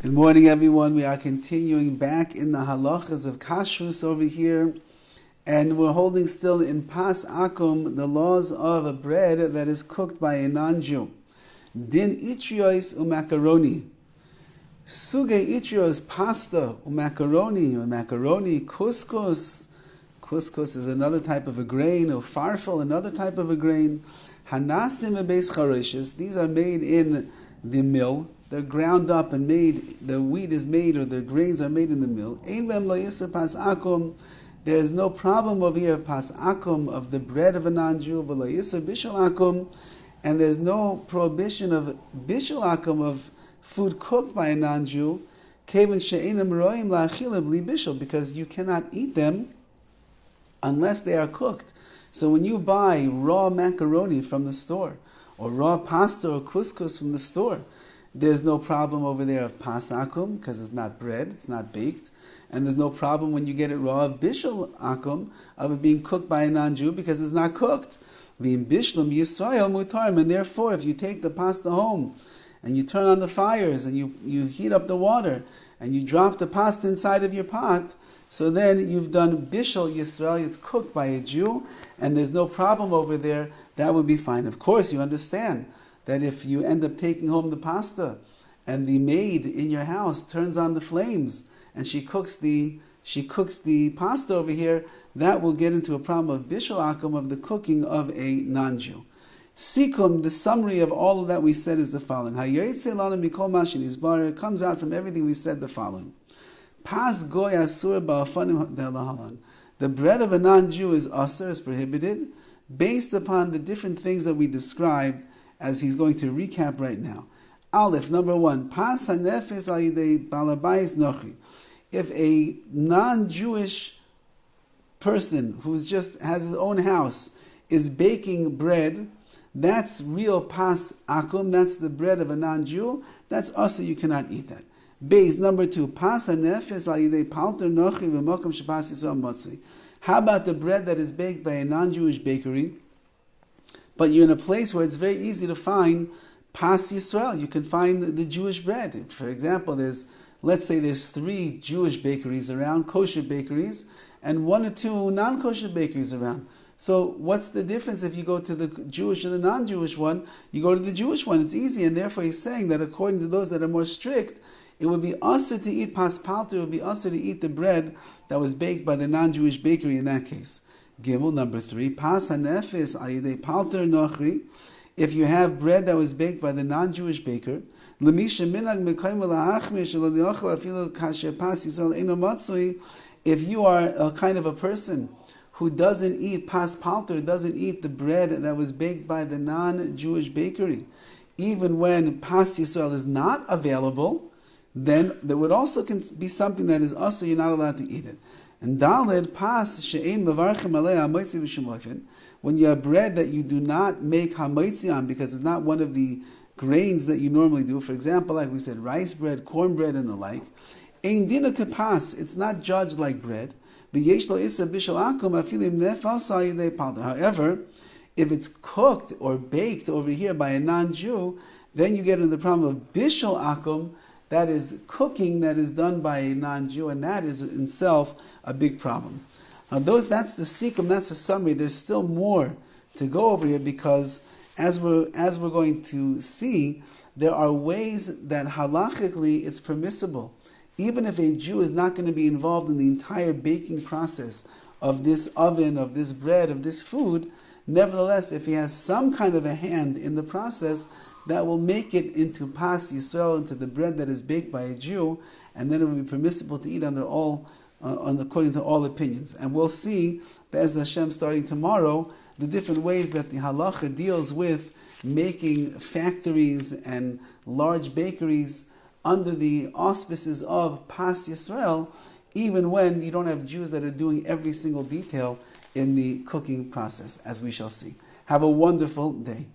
Good morning, everyone. We are continuing back in the halachas of KASHRUS over here, and we're holding still in Pas Akum the laws of a bread that is cooked by a non-Jew. Din itrios umakaroni. Suge itrios pasta umakaroni, Cuscus. Cuscus is another type of a grain, or farfel, another type of a grain. Hanasim beis charoshes. These are made in the mill. They're ground up and made, the wheat is made, or the grains are made in the mill. Ein bem lo yisur pas akum. There is no problem over here of pas akum, of the bread of a non-Jew, v'lo yisur bishul akum, and there's no prohibition of bishul akum, of food cooked by a non-Jew, kevan she'enam roim la'achila bli bishul, because you cannot eat them unless they are cooked. So when you buy raw macaroni from the store, or raw pasta or couscous from the store, there's no problem over there of pas akum, because it's not bread, it's not baked. And there's no problem when you get it raw of bishul akum, of it being cooked by a non-Jew, because it's not cooked. V'im bishlam yisrael mutarim. And therefore, if you take the pasta home, and you turn on the fires, and you heat up the water, and you drop the pasta inside of your pot, so then you've done bishul Yisrael, it's cooked by a Jew, and there's no problem over there, that would be fine. Of course, you understand that if you end up taking home the pasta and the maid in your house turns on the flames and she cooks the pasta over here, that will get into a problem of bishul akum, of the cooking of a non-Jew. Sikum, the summary of all of that we said is the following. It comes out from everything we said the following. Pas goy asur ba'afanim delahalan. The bread of a non-Jew is asur, is prohibited, based upon the different things that we described, as he's going to recap right now. Aleph, number one, pas hanefes al yidei balabayis nochi. If a non-Jewish person who's just has his own house is baking bread, that's real pas akum, that's the bread of a non-Jew, that's also, you cannot eat that. Base, number two, pas hanefes al yidei palter nochi v'mokum shepas yisrael motzui. How about the bread that is baked by a non-Jewish bakery, but you're in a place where it's very easy to find pas Yisrael. You can find the Jewish bread. For example, let's say there's 3 Jewish bakeries around, kosher bakeries, and 1 or 2 non-kosher bakeries around. So what's the difference if you go to the Jewish or the non-Jewish one? You go to the Jewish one. It's easy, and therefore he's saying that according to those that are more strict, it would be usher to eat pas palter, it would be usher to eat the bread that was baked by the non-Jewish bakery in that case. Gimel, number 3, pas hanefes al yidei palter nochri. If you have bread that was baked by the non-Jewish baker, if you are a kind of a person who doesn't eat pas palter, doesn't eat the bread that was baked by the non-Jewish bakery, even when pas Yisrael is not available, then there would also be something that is also, you're not allowed to eat it. And Daled, pas she'ein mevarchim alei ha'moitzi b'shum ofen, when you have bread that you do not make ha'moitzi on, because it's not one of the grains that you normally do. For example, like we said, rice bread, cornbread, and the like. Ein dina kepas, it's not judged like bread. V'yesh lo isa bishul akum afilim nefas al yidei palter. However, if it's cooked or baked over here by a non-Jew, then you get into the problem of bishul akum, that is cooking that is done by a non-Jew, and that is in itself a big problem. Now that's the sikum, that's the summary. There's still more to go over here, because as we're going to see, there are ways that halachically it's permissible. Even if a Jew is not going to be involved in the entire baking process of this oven, of this bread, of this food, nevertheless, if he has some kind of a hand in the process, that will make it into pas Yisrael, into the bread that is baked by a Jew, and then it will be permissible to eat according to all opinions. And we'll see, Be'ez Hashem, starting tomorrow, the different ways that the halacha deals with making factories and large bakeries under the auspices of pas Yisrael, even when you don't have Jews that are doing every single detail in the cooking process, as we shall see. Have a wonderful day.